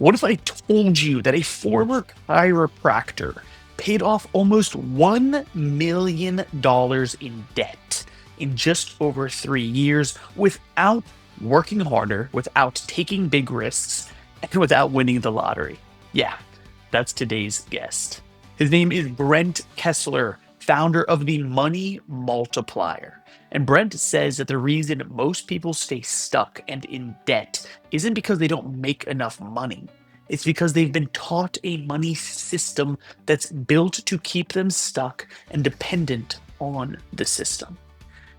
What if I told you that a former chiropractor paid off almost $1 million in debt in just over 3 years without working harder, without taking big risks, and without winning the lottery? Yeah, that's today's guest. His name is Brent Kesler, founder of the Money Multiplier. And Brent says that the reason most people stay stuck and in debt isn't because they don't make enough money. It's because they've been taught a money system that's built to keep them stuck and dependent on the system.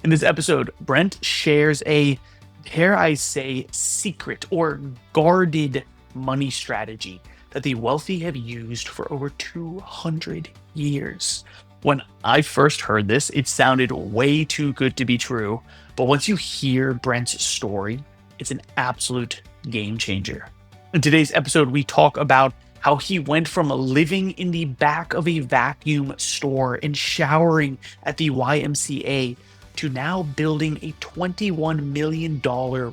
In this episode, Brent shares a, dare I say, secret or guarded money strategy that the wealthy have used for over 200 years. When I first heard this, it sounded way too good to be true, but once you hear Brent's story, it's an absolute game changer. In today's episode, we talk about how he went from living in the back of a vacuum store and showering at the YMCA to now building a $21 million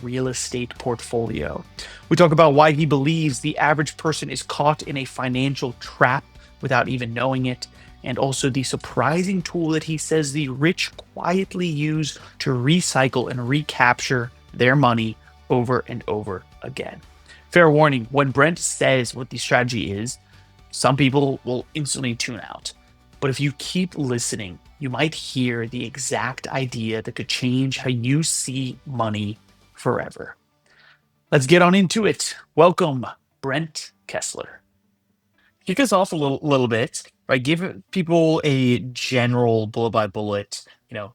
real estate portfolio. We talk about why he believes the average person is caught in a financial trap without even knowing it, and also the surprising tool that he says the rich quietly use to recycle and recapture their money over and over again. Fair warning, when Brent says what the strategy is, some people will instantly tune out. But if you keep listening, you might hear the exact idea that could change how you see money forever. Let's get on into it. Welcome, Brent Kesler. Kick us off a little bit, right? Give people a general bullet by bullet,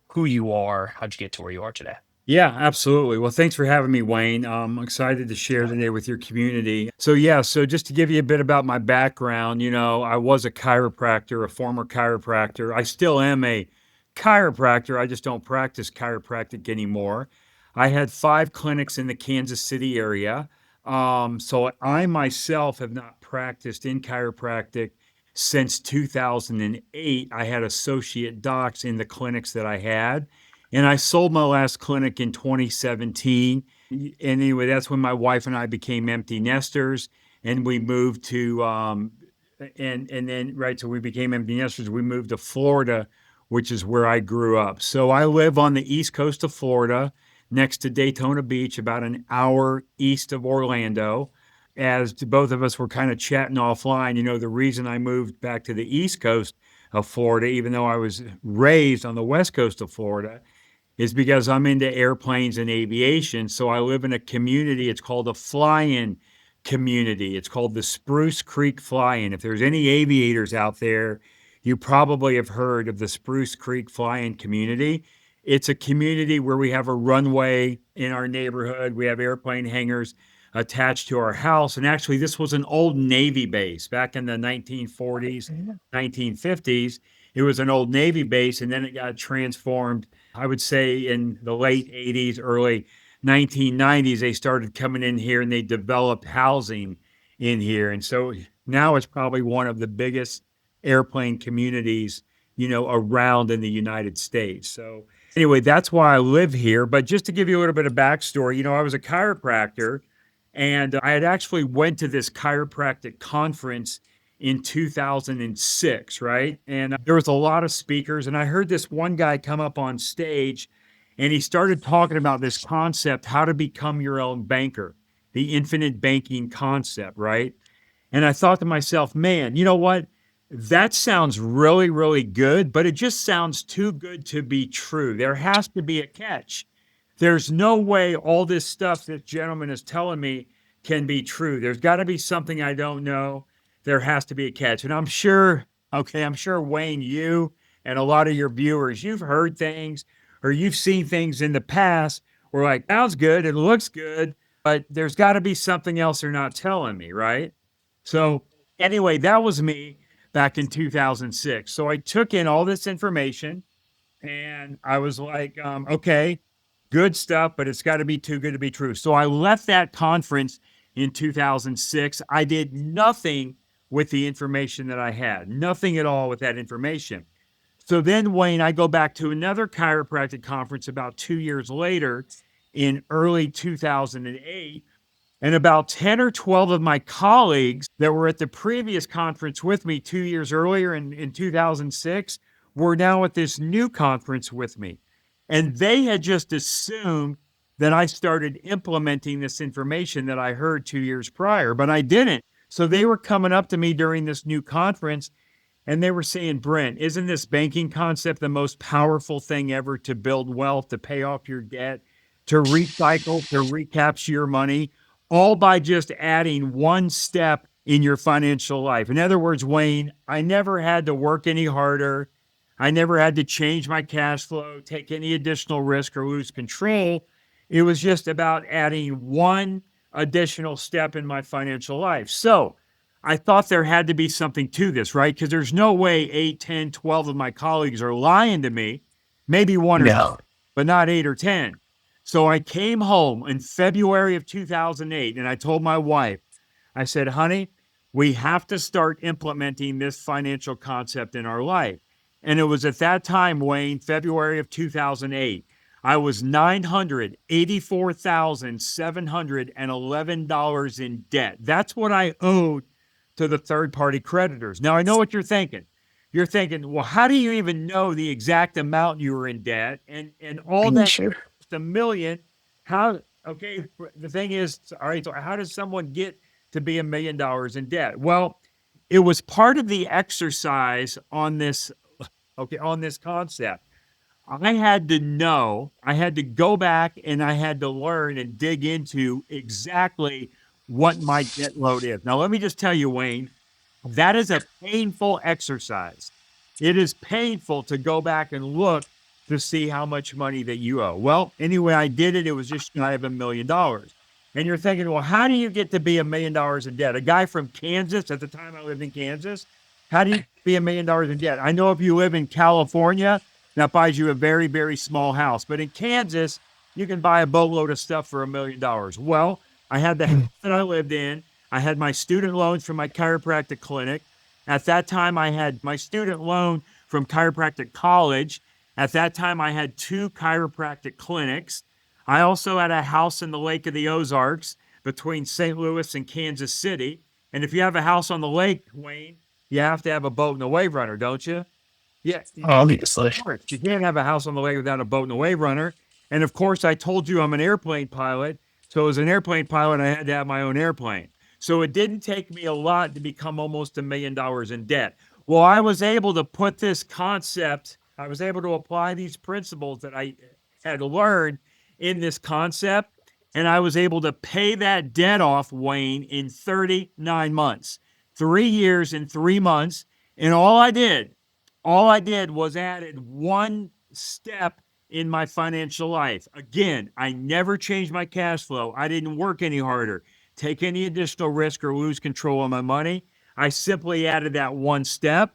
who you are, how'd you get to where you are today? Yeah, absolutely. Well, thanks for having me, Wayne. I'm excited to share today with your community. So just to give you a bit about my background, I was a chiropractor, a former chiropractor. I still am a chiropractor. I just don't practice chiropractic anymore. I had 5 clinics in the Kansas City area. So I myself have not practiced in chiropractic since 2008. I had associate docs in the clinics that I had. And I sold my last clinic in 2017. And anyway, that's when my wife and I became empty nesters, and we moved to and then right, so we became empty nesters. We moved to Florida, which is where I grew up. So I live on the east coast of Florida, next to Daytona Beach, about an hour east of Orlando. As both of us were kind of chatting offline, the reason I moved back to the east coast of Florida, even though I was raised on the west coast of Florida, is because I'm into airplanes and aviation. So I live in a community. It's called a fly-in community. It's called the Spruce Creek Fly-in. If there's any aviators out there, you probably have heard of the Spruce Creek Fly-in community. It's a community where we have a runway in our neighborhood. We have airplane hangars attached to our house. And actually, this was an old Navy base back in the 1940s, 1950s. It was an old Navy base, and then it got transformed. I would say in the late 80s, early 1990s, they started coming in here and they developed housing in here. And so now it's probably one of the biggest airplane communities, around in the United States. So anyway, that's why I live here. But just to give you a little bit of backstory, I was a chiropractor, and I had actually went to this chiropractic conference in 2006, right? And there was a lot of speakers, and I heard this one guy come up on stage, and he started talking about this concept, how to become your own banker, the infinite banking concept, right? And I thought to myself, man, you know what? That sounds really, really good, but it just sounds too good to be true. There has to be a catch. There's no way all this stuff this gentleman is telling me can be true. There's got to be something I don't know. There has to be a catch. And I'm sure, Wayne, you and a lot of your viewers, you've heard things or you've seen things in the past where like, sounds good, it looks good, but there's got to be something else they're not telling me, right? So anyway, that was me back in 2006. So I took in all this information and I was like, okay, good stuff, but it's got to be too good to be true. So I left that conference in 2006. I did nothing with the information that I had, nothing at all with that information. So then, Wayne, I go back to another chiropractic conference about 2 years later in early 2008. And about 10 or 12 of my colleagues that were at the previous conference with me 2 years earlier in 2006 were now at this new conference with me. And they had just assumed that I started implementing this information that I heard 2 years prior, but I didn't. So they were coming up to me during this new conference and they were saying, Brent, isn't this banking concept the most powerful thing ever to build wealth, to pay off your debt, to recycle, to recapture your money, all by just adding one step in your financial life? In other words, Wayne, I never had to work any harder. I never had to change my cash flow, take any additional risk, or lose control. It was just about adding one additional step in my financial life. So, I thought there had to be something to this, right? Because there's no way 8, 10, 12 of my colleagues are lying to me. Maybe one or two, No. but not 8 or 10. So I came home in February of 2008 and I told my wife, I said, honey, we have to start implementing this financial concept in our life. And it was at that time, Wayne, February of 2008, I was $984,711 in debt. That's what I owed to the third party creditors. Now, I know what you're thinking. You're thinking, well, how do you even know the exact amount you were in debt? And all that, Sure. a million. How, okay, the thing is, all right, so how does someone get to be $1 million in debt? Well, it was part of the exercise on this, okay, on this concept. I had to know, I had to go back and I had to learn and dig into exactly what my debt load is. Now, let me just tell you, Wayne, that is a painful exercise. It is painful to go back and look to see how much money that you owe. Well, anyway, I did it. It was just shy of $1 million. And you're thinking, well, how do you get to be $1 million in debt? A guy from Kansas, at the time I lived in Kansas, how do you be $1 million in debt? I know if you live in California, that buys you a very, very small house. But in Kansas, you can buy a boatload of stuff for $1 million. Well, I had the house that I lived in. I had my student loans from my chiropractic clinic. At that time, I had my student loan from chiropractic college. At that time, I had two chiropractic clinics. I also had a house in the Lake of the Ozarks between St. Louis and Kansas City. And if you have a house on the lake, Wayne, you have to have a boat and a wave runner, don't you? Yeah, Obviously. of course. You can't have a house on the lake without a boat and a wave runner. And of course, I told you I'm an airplane pilot. So as an airplane pilot, I had to have my own airplane. So it didn't take me a lot to become almost $1 million in debt. Well, I was able to put this concept, I was able to apply these principles that I had learned in this concept, and I was able to pay that debt off, Wayne, in 39 months, 3 years and 3 months. And all I did was added one step in my financial life. Again, I never changed my cash flow. I didn't work any harder, take any additional risk, or lose control of my money. I simply added that one step.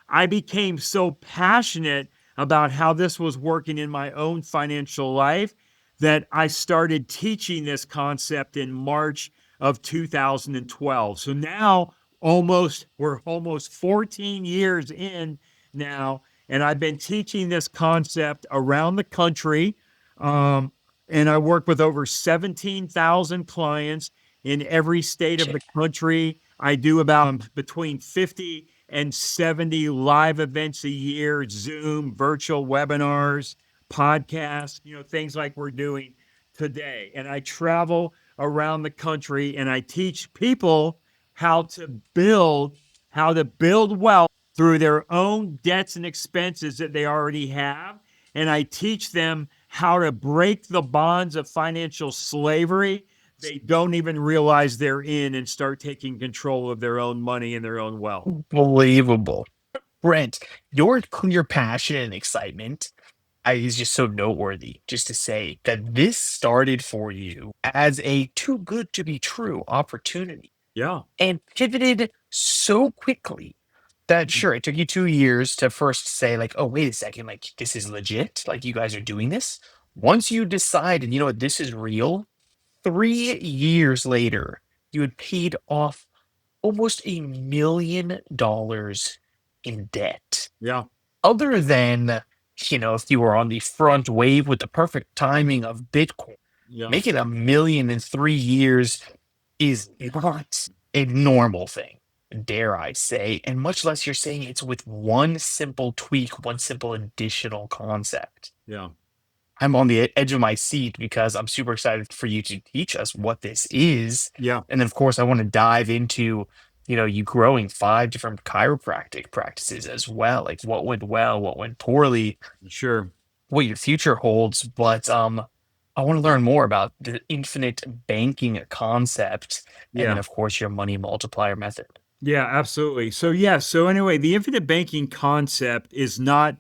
I became so passionate about how this was working in my own financial life that I started teaching this concept in March of 2012. So now we're almost 14 years in now, and I've been teaching this concept around the country. Um, and I work with over 17,000 clients in every state of the country. I do about between 50 and 70 live events a year, Zoom, virtual webinars, podcasts, things like we're doing today. And I travel around the country and I teach people how to build wealth through their own debts and expenses that they already have. And I teach them how to break the bonds of financial slavery they don't even realize they're in and start taking control of their own money and their own wealth. Believable. Brent, your clear passion and excitement is just so noteworthy. Just to say that this started for you as a too good to be true opportunity Yeah. and pivoted so quickly that sure, it took you 2 years to first say, like, oh, wait a second, like, this is legit. Like, you guys are doing this. Once you decided, you know what, this is real, 3 years later, you had paid off almost $1 million in debt. Yeah. Other than, if you were on the front wave with the perfect timing of Bitcoin, Yeah. making $1 million in 3 years, is not a normal thing, dare I say, and much less you're saying it's with one simple tweak, one simple additional concept. Yeah. I'm on the edge of my seat because I'm super excited for you to teach us what this is. Yeah. And then, of course, I want to dive into, you growing five different chiropractic practices as well. Like what went well, what went poorly, Sure. what your future holds. But I want to learn more about the infinite banking concept. And then, Yeah. of course, your money multiplier method. Yeah, absolutely. So yeah, so anyway, the infinite banking concept is not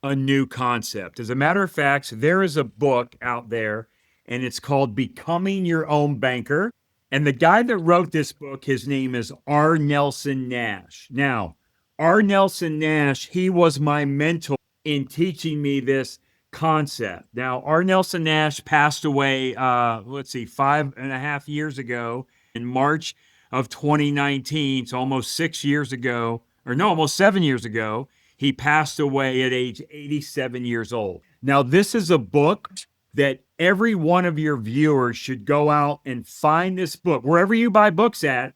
a new concept. As a matter of fact, there is a book out there and it's called Becoming Your Own Banker. And the guy that wrote this book, his name is R. Nelson Nash. Now, R. Nelson Nash, he was my mentor in teaching me this concept. Now, R. Nelson Nash passed away, let's see, 5.5 years ago in March of 2019, so almost 6 years ago, or no, almost 7 years ago, he passed away at age 87 years old. Now, this is a book that every one of your viewers should go out and find this book. Wherever you buy books at,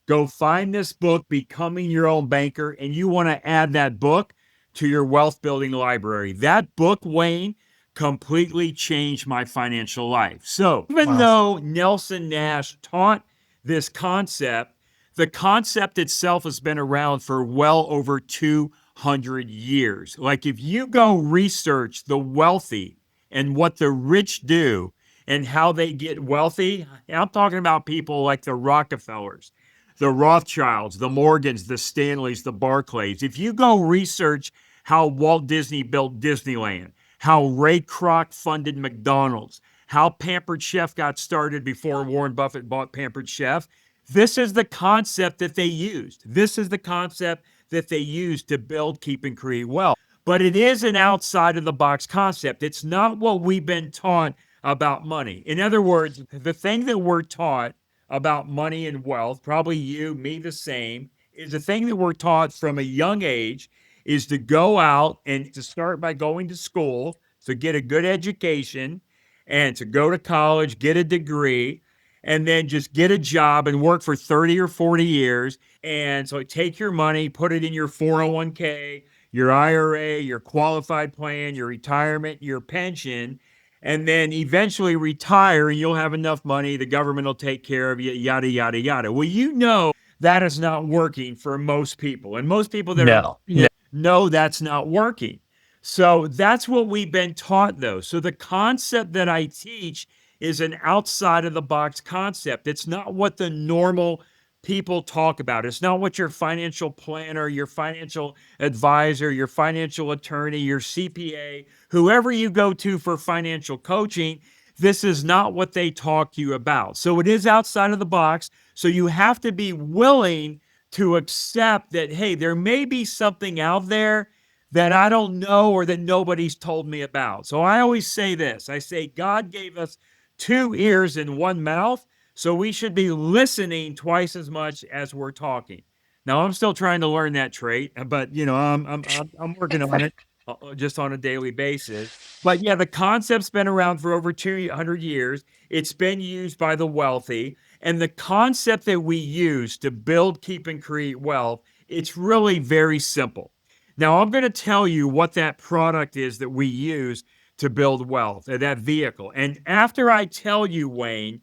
go find this book, Becoming Your Own Banker, and you want to add that book to your wealth building library. That book, Wayne, completely changed my financial life. So, even Wow. though Nelson Nash taught this concept, the concept itself has been around for well over 200 years. Like if you go research the wealthy and what the rich do and how they get wealthy, I'm talking about people like the Rockefellers, the Rothschilds, the Morgans, the Stanleys, the Barclays. If you go research how Walt Disney built Disneyland, how Ray Kroc funded McDonald's, how Pampered Chef got started before Warren Buffett bought Pampered Chef. This is the concept that they used. This is the concept that they used to build, keep, and create wealth. But it is an outside of the box concept. It's not what we've been taught about money. In other words, the thing that we're taught about money and wealth, probably you, me the same, is the thing that we're taught from a young age is to go out and to start by going to school, to get a good education, and to go to college, get a degree, and then just get a job and work for 30 or 40 years. And so take your money, put it in your 401k, your IRA, your qualified plan, your retirement, your pension, and then eventually retire and you'll have enough money. The government will take care of you, yada, yada, yada. Well, you know that is not working for most people. And most people that are No. know that's not working. So that's what we've been taught, though. So the concept that I teach is an outside of the box concept. It's not what the normal people talk about. It's not what your financial planner, your financial advisor, your financial attorney, your CPA, whoever you go to for financial coaching, this is not what they talk to you about. So it is outside of the box. So you have to be willing to accept that, hey, there may be something out there that I don't know or that nobody's told me about. So I always say this. I say God gave us two ears and one mouth, so we should be listening twice as much as we're talking. Now I'm still trying to learn that trait, but I'm working on it just on a daily basis. But yeah, the concept's been around for over 200 years. It's been used by the wealthy, and the concept that we use to build, keep, and create wealth, it's really very simple. Now, I'm going to tell you what that product is that we use to build wealth, that vehicle. And after I tell you, Wayne,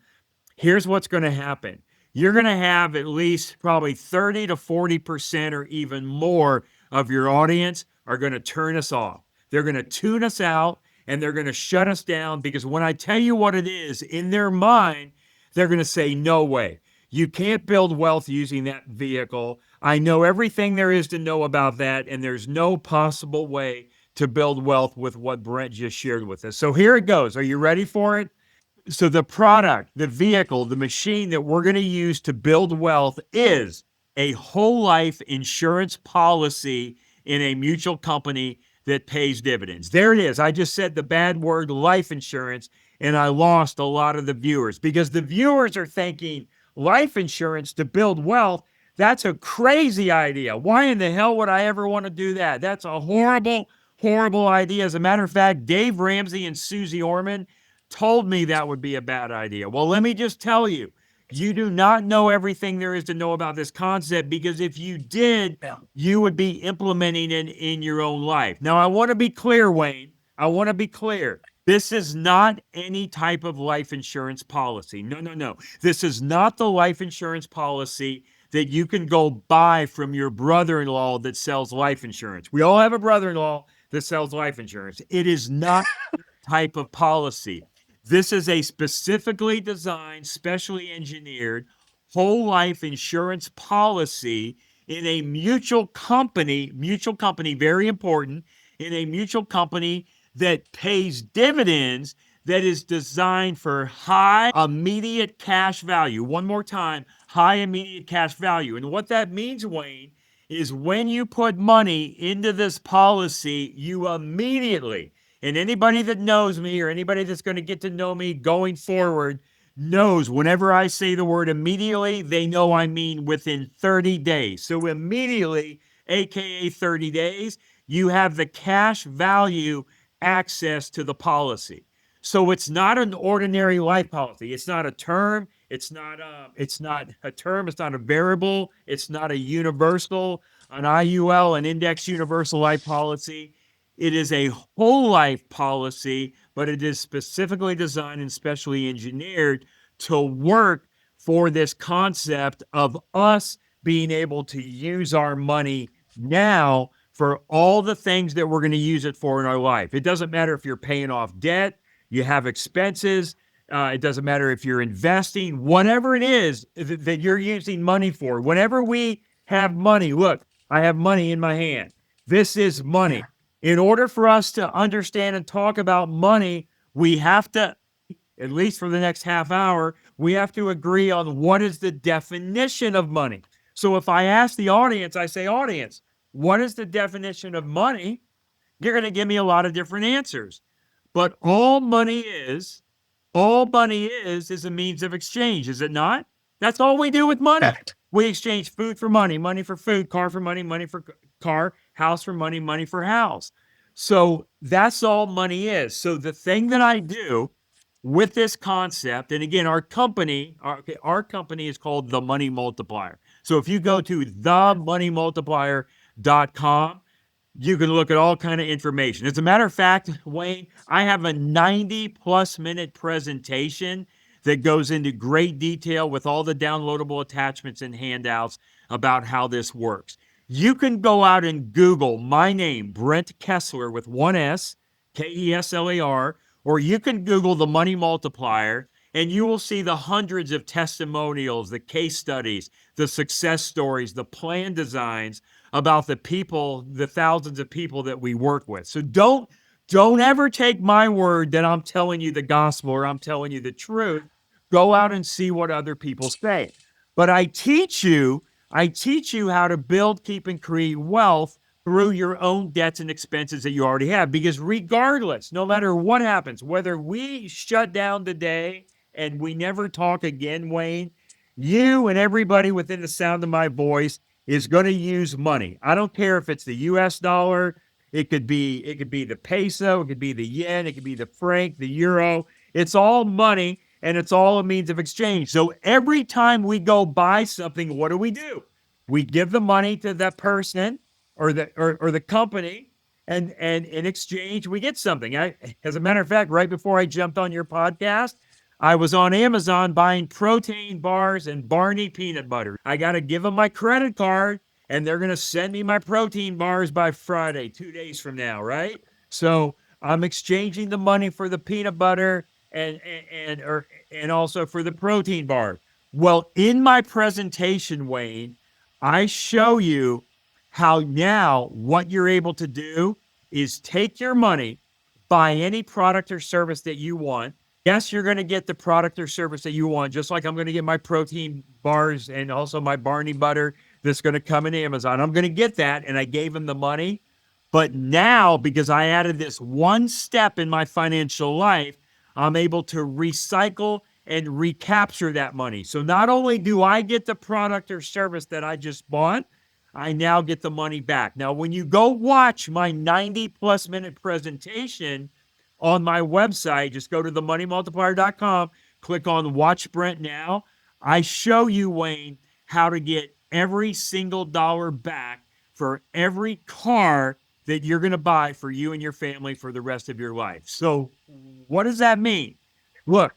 here's what's going to happen. You're going to have at least probably 30 to 40% or even more of your audience are going to turn us off. They're going to tune us out and they're going to shut us down because when I tell you what it is, in their mind, they're going to say, no way. You can't build wealth using that vehicle. I know everything there is to know about that, and there's no possible way to build wealth with what Brent just shared with us. So here it goes. Are you ready for it? So the product, the vehicle, the machine that we're going to use to build wealth is a whole life insurance policy in a mutual company that pays dividends. There it is. I just said the bad word life insurance and I lost a lot of the viewers because the viewers are thinking life insurance to build wealth. That's a crazy idea. Why in the hell would I ever want to do that? That's a horrible, horrible idea. As a matter of fact, Dave Ramsey and Susie Orman told me that would be a bad idea. Well, let me just tell you, You do not know everything there is to know about this concept, because if you did, Yeah. you would be implementing it in your own life. Now, I want to be clear, Wayne. I want to be clear. This is not any type of life insurance policy. No, no, no. This is not the life insurance policy that you can go buy from your brother in law that sells life insurance. We all have a brother in law that sells life insurance. It is not type of policy. This is a specifically designed, specially engineered whole life insurance policy in a mutual company, very important, in a mutual company that pays dividends, that is designed for high immediate cash value. One more time, high immediate cash value. And what that means, Wayne, is when you put money into this policy, you immediately, and anybody that knows me or anybody that's going to get to know me going forward knows whenever I say the word immediately, they know I mean within 30 days. So immediately, AKA 30 days, you have the cash value access to the policy. So it's not an ordinary life policy. It's not a term. It's not a term. It's not a variable. It's not a universal, an IUL, an index universal life policy. It is a whole life policy, but it is specifically designed and specially engineered to work for this concept of us being able to use our money now for all the things that we're going to use it for in our life. It doesn't matter if you're paying off debt, you have expenses, it doesn't matter if you're investing, whatever it is that you're using money for. Whenever we have money, look, I have money in my hand. This is money. In order for us to understand and talk about money, we have to, at least for the next half hour, we have to agree on what is the definition of money. So if I ask the audience, I say, audience, what is the definition of money? You're going to give me a lot of different answers. But all money is a means of exchange, is it not? That's all we do with money. Correct. We exchange food for money, money for food, car for money, money for car, house for money, money for house. So that's all money is. So the thing that I do with this concept, and again, our company is called the Money Multiplier. So if you go to themoneymultiplier.com, you can look at all kind of information. As a matter of fact, Wayne, I have a 90-plus minute presentation that goes into great detail with all the downloadable attachments and handouts about how this works. You can go out and Google my name, Brent Kesler, with one S, Keslar, or you can Google the Money Multiplier, and you will see the hundreds of testimonials, the case studies, the success stories, the plan designs about the people, the thousands of people that we work with. So don't ever take my word that I'm telling you the gospel or I'm telling you the truth. Go out and see what other people say. But I teach you how to build, keep, and create wealth through your own debts and expenses that you already have. Because regardless, no matter what happens, whether we shut down today and we never talk again, Wayne, you and everybody within the sound of my voice is going to use money. I don't care if it's the US dollar, it could be the peso, it could be the yen, it could be the franc, the euro. It's all money and it's all a means of exchange. So every time we go buy something, what do? We give the money to that person or the company, and in exchange we get something. As a matter of fact, right before I jumped on your podcast, I was on Amazon buying protein bars and Barney peanut butter. I got to give them my credit card, and they're going to send me my protein bars by Friday, 2 days from now, right? So I'm exchanging the money for the peanut butter and also for the protein bar. Well, in my presentation, Wayne, I show you how now what you're able to do is take your money, buy any product or service that you want. Yes, you're going to get the product or service that you want, just like I'm going to get my protein bars and also my Barney butter that's going to come in Amazon. I'm going to get that, and I gave him the money. But now, because I added this one step in my financial life, I'm able to recycle and recapture that money. So not only do I get the product or service that I just bought, I now get the money back. Now, when you go watch my 90-plus minute presentation on my website, just go to themoneymultiplier.com, click on Watch Brent Now. I show you, Wayne, how to get every single dollar back for every car that you're going to buy for you and your family for the rest of your life. So, what does that mean? Look,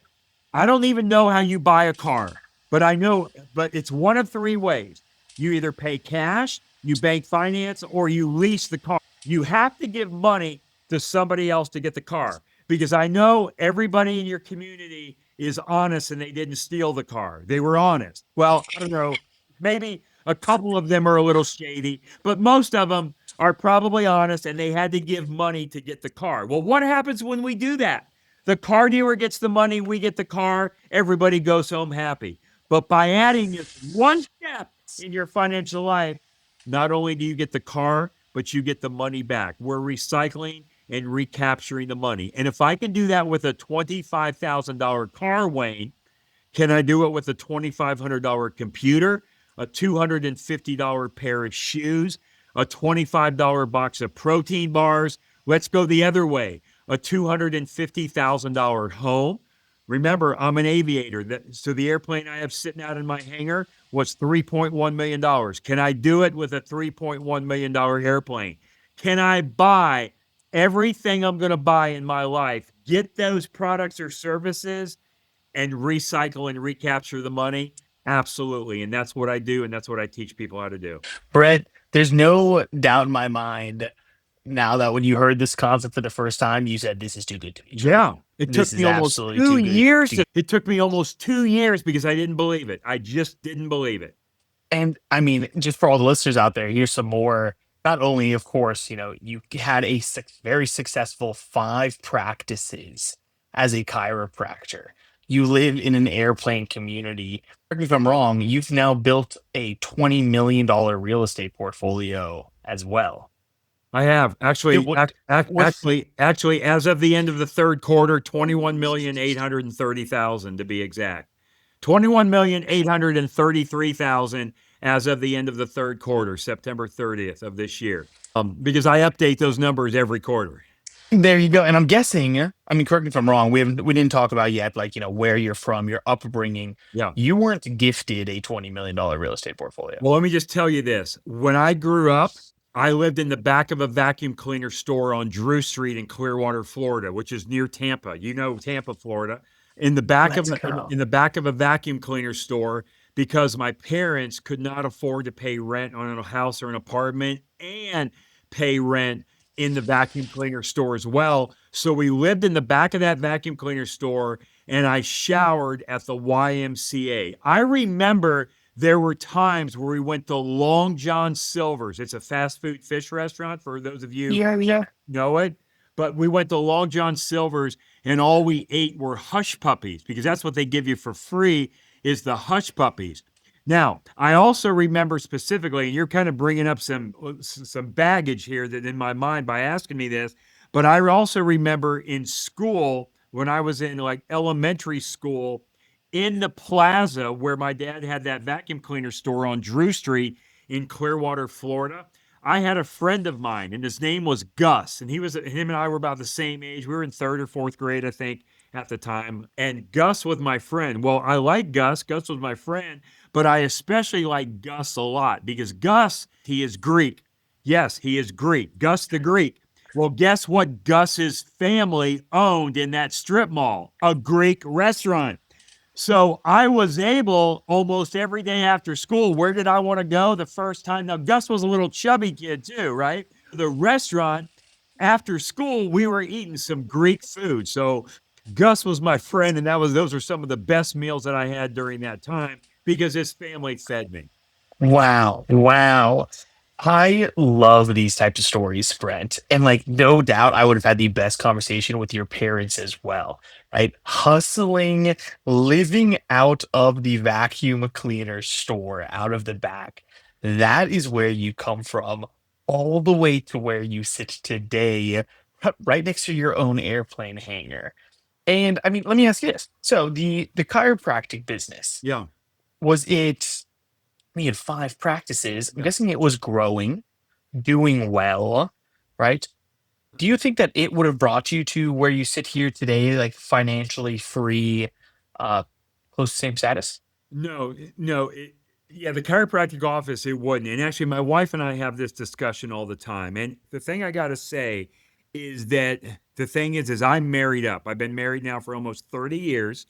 I don't even know how you buy a car, but I know, but it's one of three ways. You either pay cash, you bank finance, or you lease the car. You have to give money to somebody else to get the car because I know everybody in your community is honest and they didn't steal the car. They were honest. Well, I don't know. Maybe a couple of them are a little shady, but most of them are probably honest and they had to give money to get the car. Well, what happens when we do that? The car dealer gets the money, we get the car, everybody goes home happy. But by adding this one step in your financial life, not only do you get the car, but you get the money back. We're recycling and recapturing the money. And if I can do that with a $25,000 car, Wayne, can I do it with a $2,500 computer, a $250 pair of shoes, a $25 box of protein bars? Let's go the other way. A $250,000 home. Remember, I'm an aviator. So the airplane I have sitting out in my hangar was $3.1 million. Can I do it with a $3.1 million airplane? Can I buy everything I'm going to buy in my life, get those products or services, and recycle and recapture the money? Absolutely. And that's what I do. And that's what I teach people how to do. Brett, there's no doubt in my mind now that when you heard this concept for the first time, you said, "This is too good to be true. Yeah. It This took is me almost absolutely two too good years. to." It took me almost 2 years because I didn't believe it. I just didn't believe it. And I mean, just for all the listeners out there, here's some more. Not only, of course, you had a very successful 5 practices as a chiropractor. You live in an airplane community. Correct me if I'm wrong, you've now built a $20 million real estate portfolio as well. I have It actually, what what actually, as of the end of the third quarter, 21,830,000 to be exact. 21,833,000 as of the end of the third quarter, September 30th of this year. Because I update those numbers every quarter. There you go. And I'm guessing, I mean, correct me if I'm wrong, we didn't talk about yet, like, where you're from, your upbringing. Yeah. You weren't gifted a $20 million real estate portfolio. Well, let me just tell you this. When I grew up, I lived in the back of a vacuum cleaner store on Drew Street in Clearwater, Florida, which is near Tampa. You know Tampa, Florida. In the back of Let's in go. the back of a vacuum cleaner store because my parents could not afford to pay rent on a house or an apartment and pay rent in the vacuum cleaner store as well. So we lived in the back of that vacuum cleaner store and I showered at the YMCA. I remember there were times where we went to Long John Silver's. It's a fast food fish restaurant for those of you Yeah, yeah. know it. But we went to Long John Silver's and all we ate were hush puppies because that's what they give you for free is the hush puppies. Now, I also remember specifically, and you're kind of bringing up some baggage here that in my mind by asking me this, but I also remember in school when I was in like elementary school in the plaza where my dad had that vacuum cleaner store on Drew Street in Clearwater, Florida. I had a friend of mine, and his name was Gus, and him and I were about the same age. We were in third or fourth grade, I think, at the time. And Gus was my friend. Well, I like Gus. Gus was my friend, but I especially like Gus a lot because Gus, he is Greek. Yes, he is Greek. Gus the Greek. Well, guess what Gus's family owned in that strip mall? A Greek restaurant. So I was able almost every day after school. Where did I want to go the first time? Now, Gus was a little chubby kid too, right? The restaurant after school, we were eating some Greek food. So Gus was my friend, and those were some of the best meals that I had during that time because his family fed me. Wow. Wow. I love these types of stories, Brent. And like, no doubt I would have had the best conversation with your parents as well, right? Hustling, living out of the vacuum cleaner store, out of the back. That is where you come from, all the way to where you sit today, right next to your own airplane hangar. And I mean, let me ask you this. So the chiropractic business, Yeah, was it, we had 5 practices. I'm yeah. guessing it was growing, doing well, right? Do you think that it would have brought you to where you sit here today, like financially free, uh, close to same status? No, yeah, the chiropractic office, it wouldn't. And actually, my wife and I have this discussion all the time. And the thing I got to say is that the thing is I'm married up. I've been married now for almost 30 years.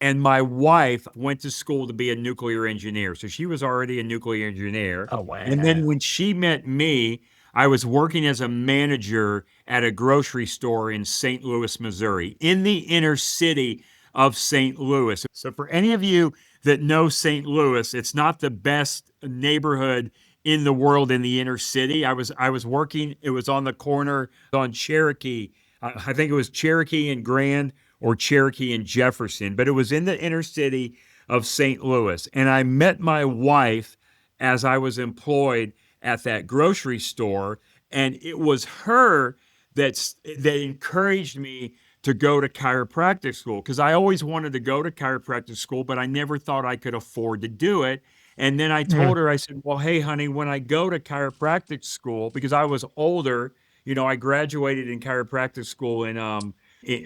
And my wife went to school to be a nuclear engineer. So she was already a nuclear engineer. Oh And then wow. when she met me, I was working as a manager at a grocery store in St. Louis, Missouri, in the inner city of St. Louis. So for any of you that know St. Louis, it's not the best neighborhood in the world in the inner city. I was working, it was on the corner on Cherokee. I think it was Cherokee and Grand or Cherokee and Jefferson, but it was in the inner city of St. Louis. And I met my wife as I was employed at that grocery store. And it was her that encouraged me to go to chiropractic school because I always wanted to go to chiropractic school, but I never thought I could afford to do it. And then I Mm, told her, I said, well, hey, honey, when I go to chiropractic school, because I was older, I graduated in chiropractic school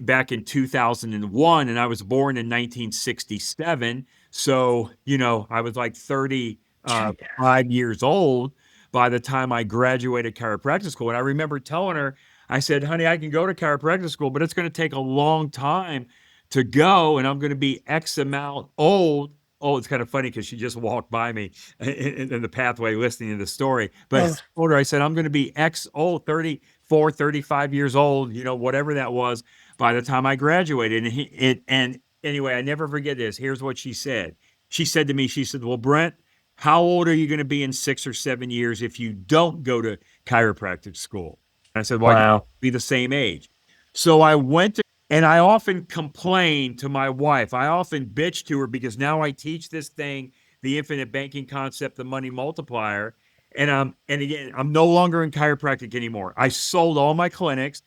back in 2001, and I was born in 1967. So, I was like 30 yeah. 5 years old by the time I graduated chiropractic school. And I remember telling her, I said, honey, I can go to chiropractic school, but it's going to take a long time to go. And I'm going to be X amount old. Oh, it's kind of funny because she just walked by me in the pathway listening to the story. But I Oh, told her, I said, I'm going to be X old, 34, 35 years old, whatever that was by the time I graduated. And anyway, I never forget this. Here's what she said. She said to me, she said, well, Brent, how old are you going to be in 6 or 7 years if you don't go to chiropractic school? And I said, well, I guess wow. I'll be the same age. So I went to, and I often complain to my wife. I often bitch to her because now I teach this thing, the infinite banking concept, the money multiplier. And again, I'm no longer in chiropractic anymore. I sold all my clinics.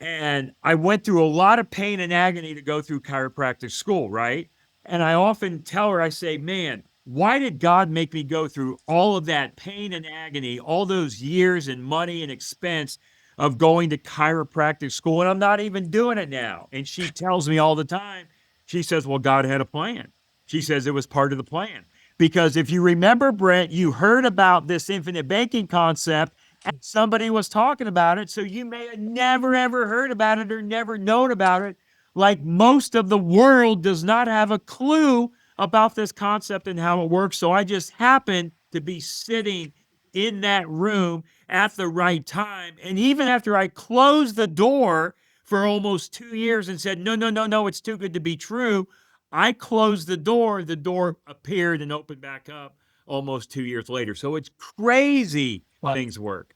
And I went through a lot of pain and agony to go through chiropractic school, right? And I often tell her, I say, man, why did God make me go through all of that pain and agony, all those years and money and expense of going to chiropractic school? And I'm not even doing it now. And she tells me all the time, she says, well, God had a plan. She says it was part of the plan. Because if you remember, Brent, you heard about this infinite banking concept somebody was talking about it. So you may have never, ever heard about it or never known about it. Like most of the world does not have a clue about this concept and how it works. So I just happened to be sitting in that room at the right time. And even after I closed the door for almost 2 years and said, no, no, no, no, it's too good to be true, I closed the door appeared and opened back up almost 2 years later. So it's crazy Well, things work.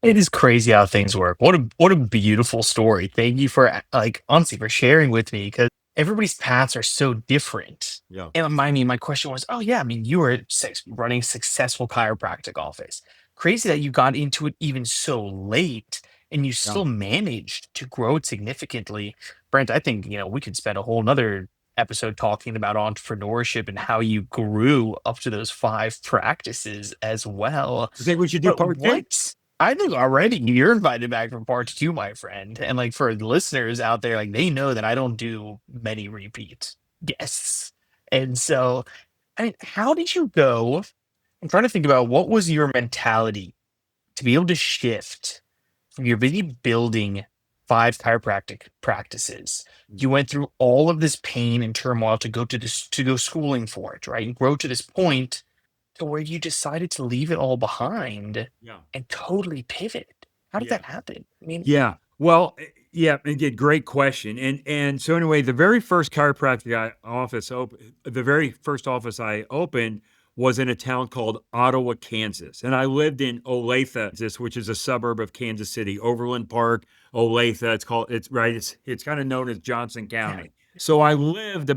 it is crazy how things work. What a beautiful story. Thank you for like honestly for sharing with me because everybody's paths are so different. Yeah. And I mean, my question was, oh yeah, I mean, you were running a successful chiropractic office. Crazy that you got into it even so late and you Yeah. still managed to grow it significantly. Brent, I think, we could spend a whole nother episode talking about entrepreneurship and how you grew up to those five practices as well. You think we should do But part two? what I think already you're invited back for part two, my friend. And like for the listeners out there, like they know that I don't do many repeat guests. And so, I mean, how did you go? I'm trying to think about what was your mentality to be able to shift from your busy building five chiropractic practices. You went through all of this pain and turmoil to go to this to go schooling for it, right? And grow to this point to where you decided to leave it all behind Yeah. and totally pivot. How did Yeah. that happen? I mean, Yeah. Well, yeah, again, great question. And so anyway, the very first the very first office I opened was in a town called Ottawa, Kansas. And I lived in Olathe, Kansas, which is a suburb of Kansas City, Overland Park, Olathe. It's kind of known as Johnson yeah, County. So I lived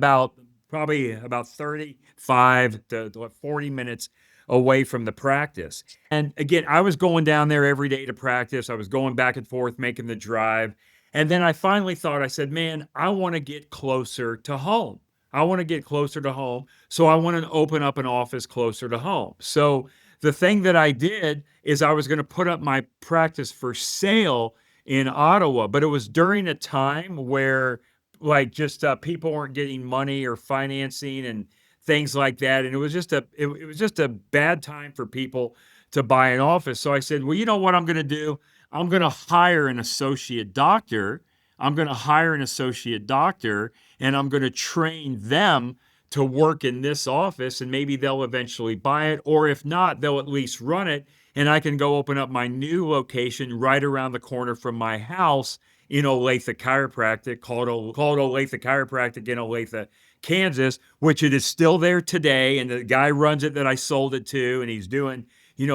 probably about 35 to 40 minutes away from the practice. And again, I was going down there every day to practice. I was going back and forth, making the drive. And then I finally thought, I said, man, I want to get closer to home. I want to get closer to home. So I want to open up an office closer to home. So the thing that I did is I was going to put up my practice for sale in Ottawa, but it was during a time where like just people weren't getting money or financing and things like that. And it was just a bad time for people to buy an office. So I said, well, you know what I'm going to do? I'm going to hire an associate doctor. I'm going to hire an associate doctor and I'm going to train them to work in this office and maybe they'll eventually buy it. Or if not, they'll at least run it and I can go open up my new location right around the corner from my house in Olathe Chiropractic, called Olathe Chiropractic in Olathe, Kansas, which it is still there today. And the guy runs it that I sold it to, and he's doing,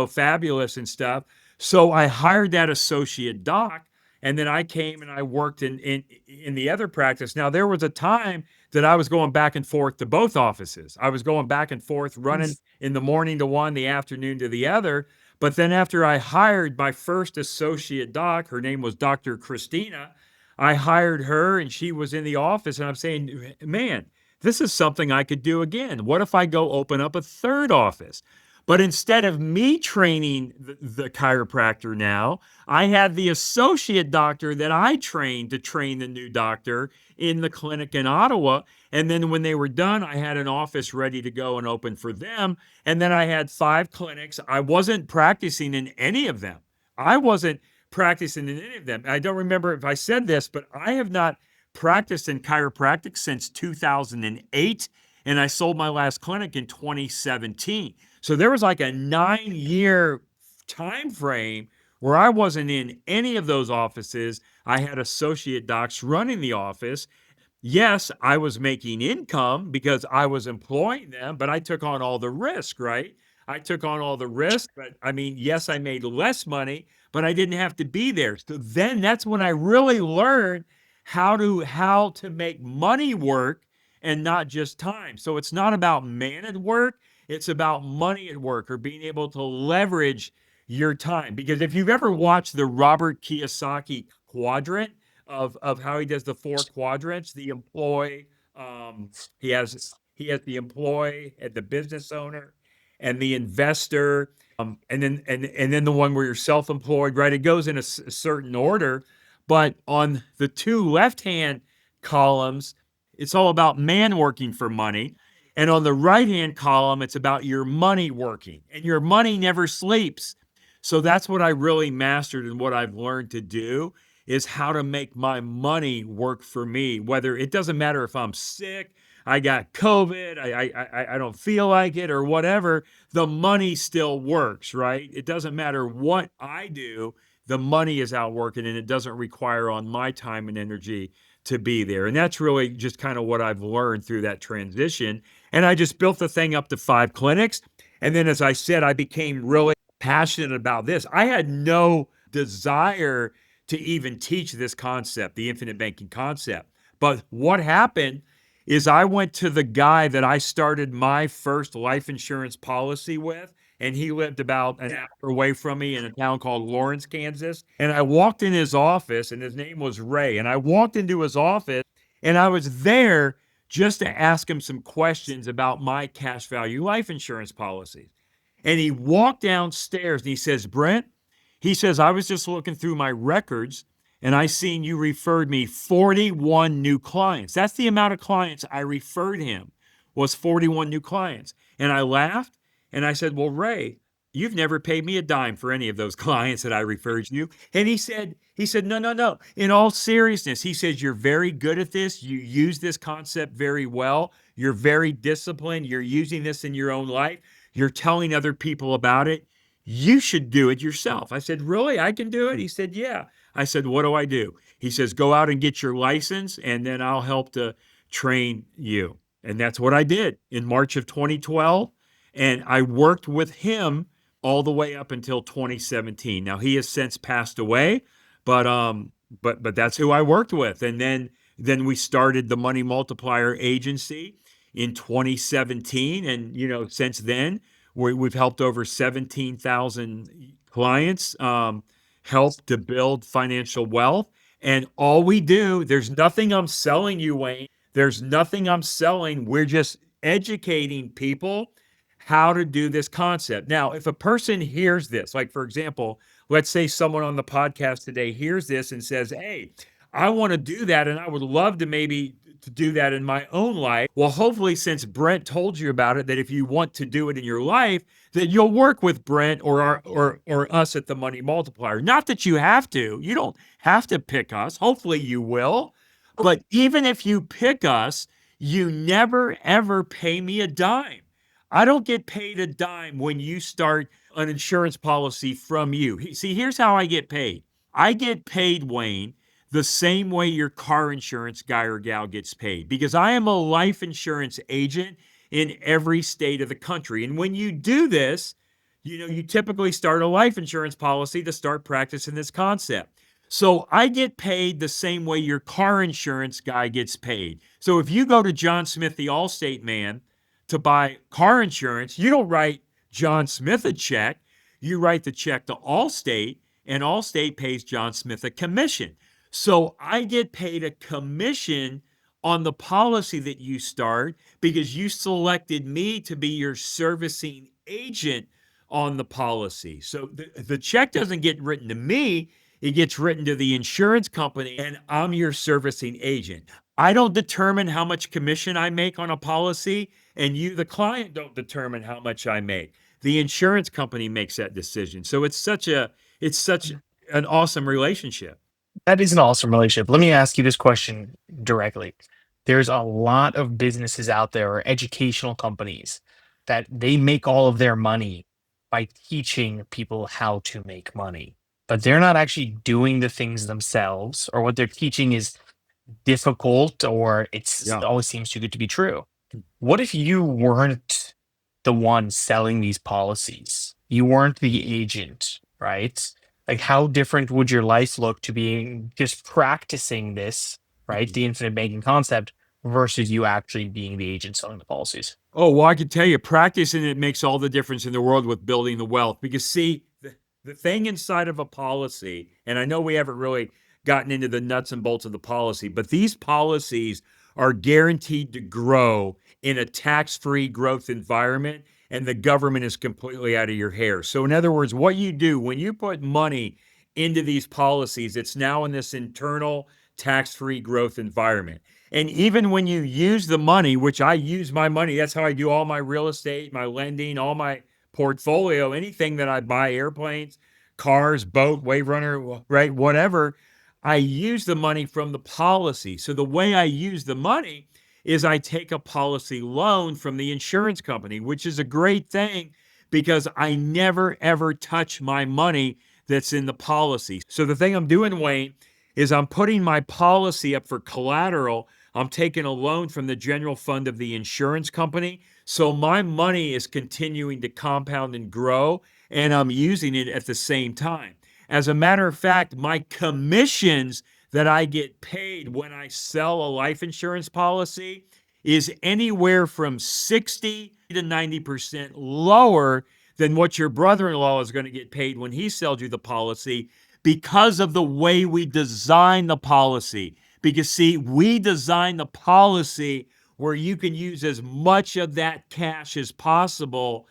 fabulous and stuff. So I hired that associate doc, and then I came and I worked in the other practice. Now there was a time that I was going back and forth to both offices. I was going back and forth, running in the morning to one, the afternoon to the other. But then after I hired my first associate doc, her name was Dr. Christina, I hired her and she was in the office and I'm saying, man, this is something I could do again. What if I go open up a third office? But instead of me training the chiropractor now, I had the associate doctor that I trained to train the new doctor in the clinic in Ottawa. And then when they were done, I had an office ready to go and open for them. And then I had 5 clinics. I wasn't practicing in any of them. I wasn't practicing in any of them. I don't remember if I said this, but I have not practiced in chiropractic since 2008. And I sold my last clinic in 2017. So there was like a 9-year time frame where I wasn't in any of those offices. I had associate docs running the office. Yes, I was making income because I was employing them, but I took on all the risk, right? I took on all the risk, but I mean, yes, I made less money, but I didn't have to be there. So then that's when I really learned how to make money work and not just time. So it's not about man at work, it's about money at work or being able to leverage your time. Because if you've ever watched the Robert Kiyosaki quadrant of how he does the 4 quadrants, the employee, he has the employee and the business owner and the investor, and then the one where you're self-employed, right? It goes in a certain order, but on the 2 left-hand columns, it's all about man working for money. And on the right-hand column, it's about your money working, and your money never sleeps. So that's what I really mastered and what I've learned to do is how to make my money work for me. Whether it doesn't matter if I'm sick, I got COVID, I don't feel like it or whatever, the money still works, right? It doesn't matter what I do, the money is out working and it doesn't require on my time and energy to be there. And that's really just kind of what I've learned through that transition. And I just built the thing up to 5 clinics. And then, as I said, I became really passionate about this. I had no desire to even teach this concept, the infinite banking concept. But what happened is I went to the guy that I started my first life insurance policy with, and he lived about an hour away from me in a town called Lawrence, Kansas. And I walked in his office, and his name was Ray. And I walked into his office, and I was there just to ask him some questions about my cash value life insurance policies. And he walked downstairs and he says, Brent, he says, I was just looking through my records and I seen you referred me 41 new clients. That's the amount of clients I referred him, was 41 new clients. And I laughed and I said, well, Ray, you've never paid me a dime for any of those clients that I referred you. And he said, no, no, no. In all seriousness, he says, you're very good at this. You use this concept very well. You're very disciplined. You're using this in your own life. You're telling other people about it. You should do it yourself. I said, really? I can do it? He said, yeah. I said, what do I do? He says, go out and get your license and then I'll help to train you. And that's what I did in March of 2012. And I worked with him all the way up until 2017. Now he has since passed away, but that's who I worked with. And then we started the Money Multiplier agency in 2017. And, since then, we've helped over 17,000 clients help to build financial wealth. And all we do, there's nothing I'm selling you, Wayne. There's nothing I'm selling. We're just educating people how to do this concept. Now, if a person hears this, like for example, let's say someone on the podcast today hears this and says, hey, I want to do that and I would love to maybe to do that in my own life. Well, hopefully, since Brent told you about it, that if you want to do it in your life, that you'll work with Brent or us at the Money Multiplier. Not that you have to. You don't have to pick us. Hopefully, you will. But even if you pick us, you never ever pay me a dime. I don't get paid a dime when you start an insurance policy from you. See, here's how I get paid. I get paid, Wayne, the same way your car insurance guy or gal gets paid, because I am a life insurance agent in every state of the country. And when you do this, you typically start a life insurance policy to start practicing this concept. So I get paid the same way your car insurance guy gets paid. So if you go to John Smith, the Allstate man, to buy car insurance, you don't write John Smith a check. You write the check to Allstate, and Allstate pays John Smith a commission. So I get paid a commission on the policy that you start because you selected me to be your servicing agent on the policy. So the check doesn't get written to me, it gets written to the insurance company, and I'm your servicing agent. I don't determine how much commission I make on a policy, and you, the client, don't determine how much I make. The insurance company makes that decision. So it's such an awesome relationship. That is an awesome relationship. Let me ask you this question directly. There's a lot of businesses out there or educational companies that they make all of their money by teaching people how to make money, but they're not actually doing the things themselves, or what they're teaching is difficult, or it Yeah. always seems too good to be true. What if you weren't the one selling these policies? You weren't the agent, right? Like, how different would your life look to being just practicing this, right? The infinite banking concept versus you actually being the agent selling the policies. Oh, well, I can tell you, practicing it makes all the difference in the world with building the wealth. Because, see, the thing inside of a policy, and I know we haven't really gotten into the nuts and bolts of the policy, but these policies are guaranteed to grow in a tax free growth environment, and the government is completely out of your hair. So, in other words, what you do when you put money into these policies, it's now in this internal tax free growth environment. And even when you use the money, which I use my money, that's how I do all my real estate, my lending, all my portfolio, anything that I buy, airplanes, cars, boat, wave runner, right, whatever, I use the money from the policy. So the way I use the money is I take a policy loan from the insurance company, which is a great thing because I never ever touch my money that's in the policy. So the thing I'm doing, Wayne, is I'm putting my policy up for collateral. I'm taking a loan from the general fund of the insurance company. So my money is continuing to compound and grow, and I'm using it at the same time. As a matter of fact, my commissions that I get paid when I sell a life insurance policy is anywhere from 60 to 90% lower than what your brother-in-law is going to get paid when he sells you the policy, because of the way we design the policy. Because, see, we design the policy where you can use as much of that cash as possible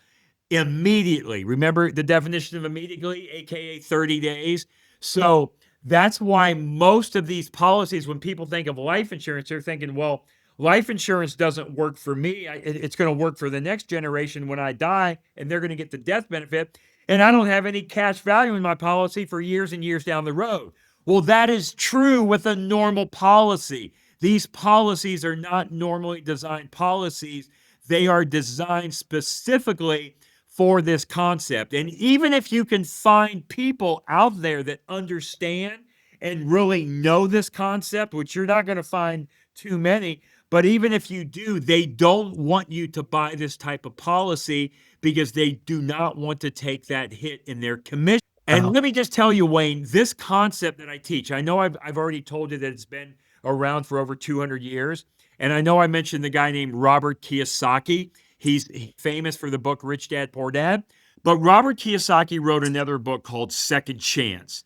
immediately. Remember the definition of immediately, aka 30 days? So that's why most of these policies, when people think of life insurance, they're thinking, well, life insurance doesn't work for me. It's going to work for the next generation when I die, and they're going to get the death benefit. And I don't have any cash value in my policy for years and years down the road. Well, that is true with a normal policy. These policies are not normally designed policies. They are designed specifically for this concept. And even if you can find people out there that understand and really know this concept, which you're not going to find too many, but even if you do, they don't want you to buy this type of policy because they do not want to take that hit in their commission. And Oh, let me just tell you, Wayne, this concept that I teach, I know I've already told you that it's been around for over 200 years. And I know I mentioned the guy named Robert Kiyosaki. He's famous for the book Rich Dad, Poor Dad. But Robert Kiyosaki wrote another book called Second Chance.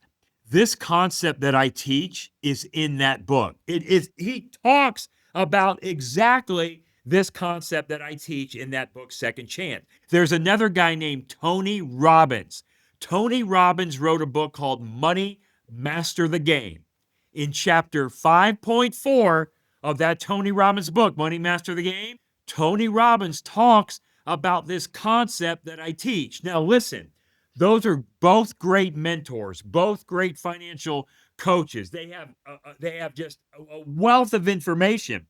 This concept that I teach is in that book. He talks about exactly this concept that I teach in that book, Second Chance. There's another guy named Tony Robbins. Tony Robbins wrote a book called Money Master the Game. In chapter 5.4 of that Tony Robbins book, Money Master the Game, Tony Robbins talks about this concept that I teach. Now, listen, those are both great mentors, both great financial coaches. They have just a wealth of information.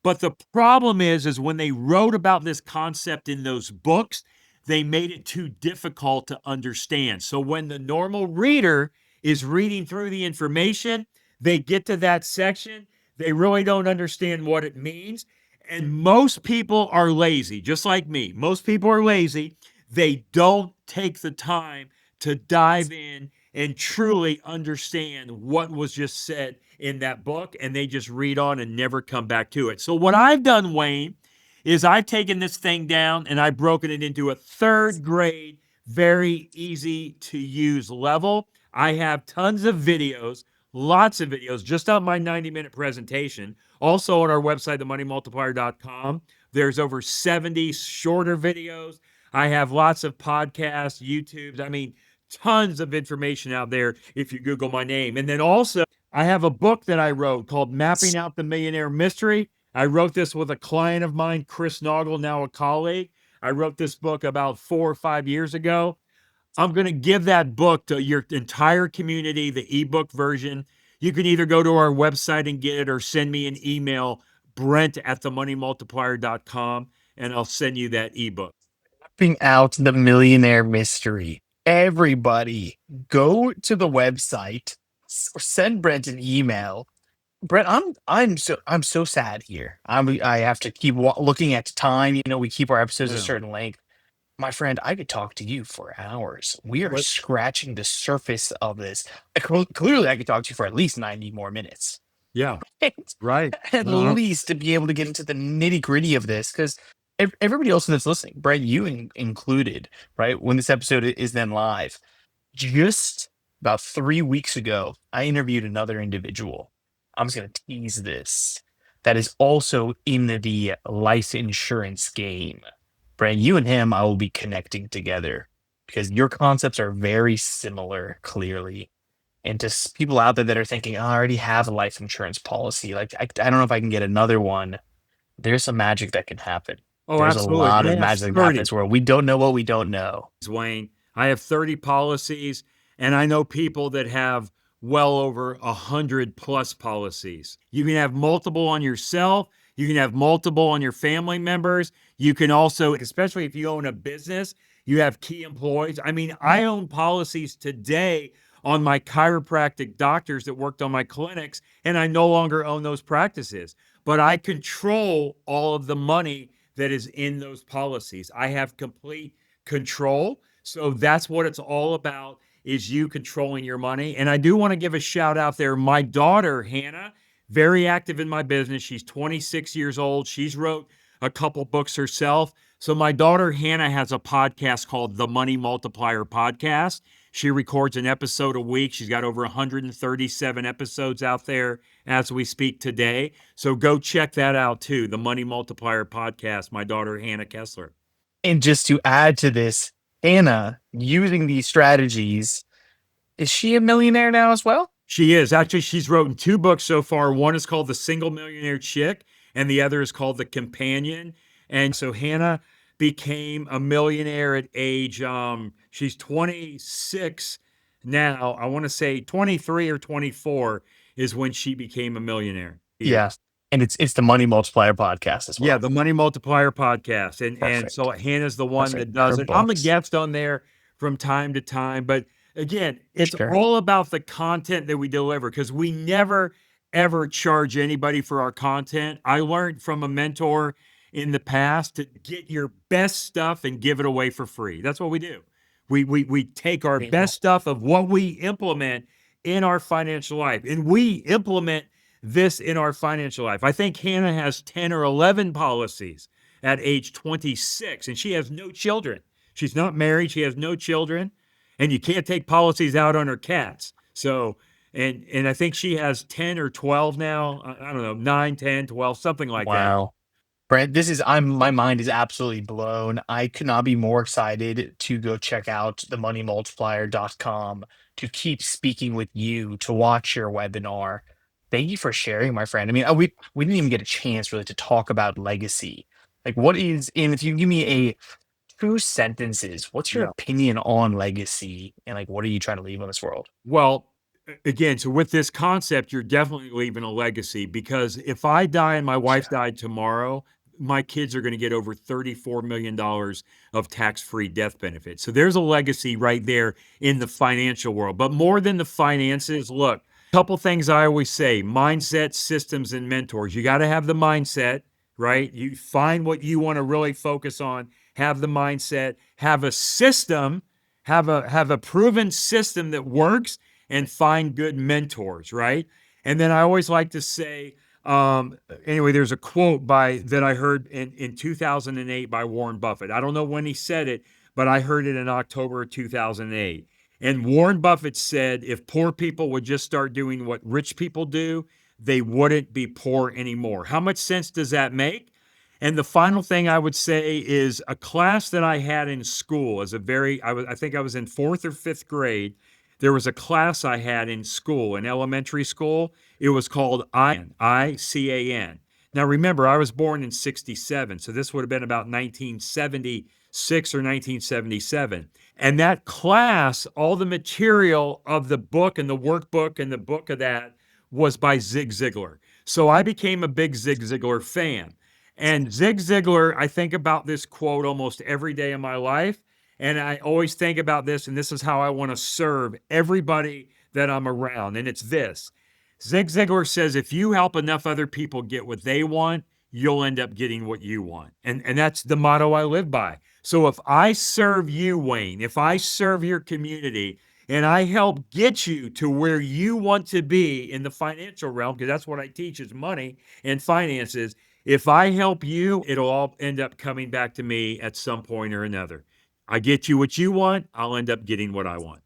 But the problem is when they wrote about this concept in those books, they made it too difficult to understand. So when the normal reader is reading through the information, they get to that section, they really don't understand what it means. And most people are lazy, just like me. Most people are lazy. They don't take the time to dive in and truly understand what was just said in that book, and they just read on and never come back to it. So what I've done, Wayne, is I've taken this thing down and I've broken it into a third grade, very easy to use level. I have tons of videos, lots of videos, just on my 90-minute presentation. Also on our website, themoneymultiplier.com, there's over 70 shorter videos. I have lots of podcasts, YouTubes. I mean, tons of information out there if you Google my name. And then also, I have a book that I wrote called Mapping Out the Millionaire Mystery. I wrote this with a client of mine, Chris Noggle, now a colleague. I wrote this book about 4 or 5 years ago. I'm going to give that book to your entire community, the ebook version. You can either go to our website and get it or send me an email, brent@themoneymultiplier.com, and I'll send you that ebook. Mapping out the millionaire mystery. Everybody, go to the website or send Brent an email. Brent, I'm so sad here. I have to keep looking at time. We keep our episodes a Yeah. certain length. My friend, I could talk to you for hours. We are What? scratching the surface of this. Clearly, I could talk to you for at least 90 more minutes. Yeah, right. At least to be able to get into the nitty gritty of this, because everybody else that's listening, Brent, you included, right? When this episode is then live, just about 3 weeks ago, I interviewed another individual. I'm just going to tease this. That is also in the life insurance game. Brent, you and him, I will be connecting together because your concepts are very similar, clearly. And to people out there that are thinking, oh, I already have a life insurance policy. Like, I don't know if I can get another one. There's some magic that can happen. Oh, There's a absolutely. lot I of have magic that can happen in 30. this world. We don't know what we don't know. Wayne. I have 30 policies, and I know people that have well over 100 plus policies. You can have multiple on yourself. You can have multiple on your family members. You can also, especially if you own a business, you have key employees. I mean, I own policies today on my chiropractic doctors that worked on my clinics, and I no longer own those practices, but I control all of the money that is in those policies. I have complete control. So that's what it's all about, is you controlling your money. And I do want to give a shout out there. My daughter, Hannah, very active in my business. She's 26 years old. She's wrote a couple books herself. So my daughter, Hannah, has a podcast called the Money Multiplier Podcast. She records an episode a week. She's got over 137 episodes out there as we speak today. So go check that out too, the Money Multiplier Podcast, my daughter, Hannah Kesler. And just to add to this, Hannah, using these strategies, is she a millionaire now as well? She is. Actually, she's written 2 books so far. One is called The Single Millionaire Chick, and the other is called The Companion. And so Hannah became a millionaire at age, she's 26 now. I want to say 23 or 24 is when she became a millionaire. Yes. And it's the Money Multiplier podcast as well. Yeah, the Money Multiplier Podcast. And so Perfect. Hannah's the one That's right. that does Her it. I'm a books. guest on there from time to time, but again, it's Sure. all about the content that we deliver, because we never ever charge anybody for our content. I learned from a mentor in the past to get your best stuff and give it away for free. That's what we do. We take our best stuff of what we implement in our financial life, and we implement this in our financial life. I think Hannah has 10 or 11 policies at age 26, and she has no children. She's not married. She has no children, and you can't take policies out on her cats. So, and I think she has 10 or 12 now. I don't know, 9, 10, 12, something like that. Wow. Brent, my mind is absolutely blown. I could not be more excited to go check out themoneymultiplier.com, to keep speaking with you, to watch your webinar. Thank you for sharing, my friend. I mean, we didn't even get a chance really to talk about legacy. Like, what is, and if you give me a two sentences, what's your Yeah. opinion on legacy, and like, what are you trying to leave on this world? Well, again, so with this concept, you're definitely leaving a legacy because if I die and my wife Yeah, died tomorrow, my kids are going to get over $34 million of tax-free death benefits. So there's a legacy right there in the financial world. But more than the finances, look, couple things I always say, mindset, systems, and mentors. You got to have the mindset, right? You find what you want to really focus on, have the mindset, have a system, have a proven system that works, and find good mentors, right? And then I always like to say, anyway, there's a quote by that I heard in 2008 by Warren Buffett. I don't know when he said it, but I heard it in October of 2008. And Warren Buffett said, if poor people would just start doing what rich people do, they wouldn't be poor anymore. How much sense does that make? And the final thing I would say is a class that I had in school as a very, I think I was in fourth or fifth grade. There was a class I had in school, in elementary school. It was called ICAN. Now, remember, I was born in 67, so this would have been about 1976 or 1977. And that class, all the material of the book and the workbook and the book of that was by Zig Ziglar. So I became a big Zig Ziglar fan. And Zig Ziglar, I think about this quote almost every day of my life. And I always think about this, and this is how I want to serve everybody that I'm around. And it's this Zig Ziglar says, if you help enough other people get what they want, you'll end up getting what you want. And that's the motto I live by. So if I serve you, Wayne, if I serve your community, and I help get you to where you want to be in the financial realm, because that's what I teach is money and finances. If I help you, it'll all end up coming back to me at some point or another. I get you what you want, I'll end up getting what I want.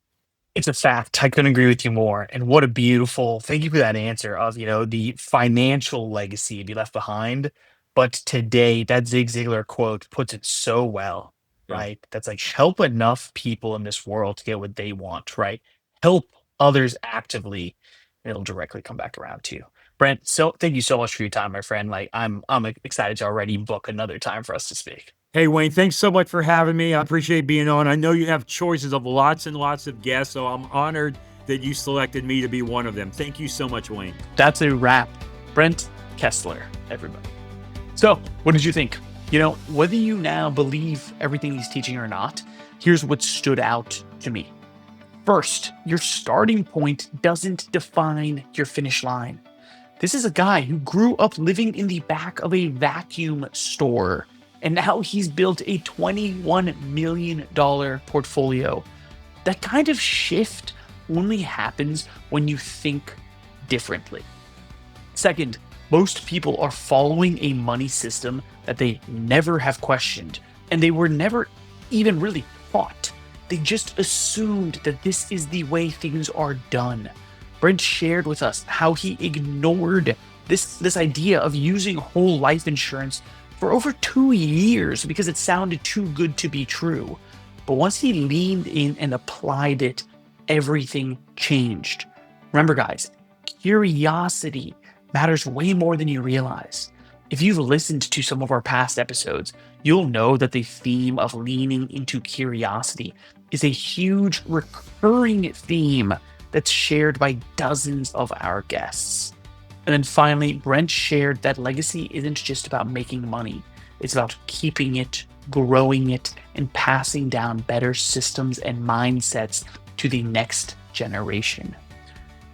it's a fact. I couldn't agree with you more. And what a beautiful, thank you for that answer of, the financial legacy to be left behind. But today, that Zig Ziglar quote puts it so well, Yeah. right? That's like, help enough people in this world to get what they want, right? Help others actively, and it'll directly come back around to you. Brent, so thank you so much for your time, my friend. Like, I'm excited to already book another time for us to speak. Hey, Wayne, thanks so much for having me. I appreciate being on. I know you have choices of lots and lots of guests, so I'm honored that you selected me to be one of them. Thank you so much, Wayne. That's a wrap. Brent Kesler, everybody. So, what did you think? Whether you now believe everything he's teaching or not, here's what stood out to me. First, your starting point doesn't define your finish line. This is a guy who grew up living in the back of a vacuum store, and now he's built a $21 million portfolio. That kind of shift only happens when you think differently. Second, most people are following a money system that they never have questioned, and they were never even really taught. They just assumed that this is the way things are done. Brent shared with us how he ignored this idea of using whole life insurance for over 2 years because it sounded too good to be true. But once he leaned in and applied it, everything changed. Remember, guys, curiosity matters way more than you realize. If you've listened to some of our past episodes, you'll know that the theme of leaning into curiosity is a huge recurring theme that's shared by dozens of our guests. And then finally, Brent shared that legacy isn't just about making money, it's about keeping it, growing it, and passing down better systems and mindsets to the next generation.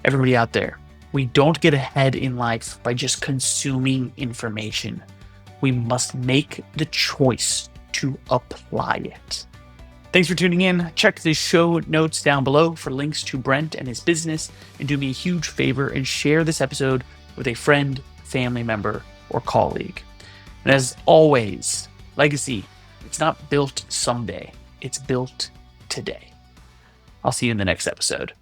Everybody out there, we don't get ahead in life by just consuming information. We must make the choice to apply it. Thanks for tuning in. Check the show notes down below for links to Brent and his business, and do me a huge favor and share this episode with a friend, family member, or colleague. And as always, legacy, it's not built someday, it's built today. I'll see you in the next episode.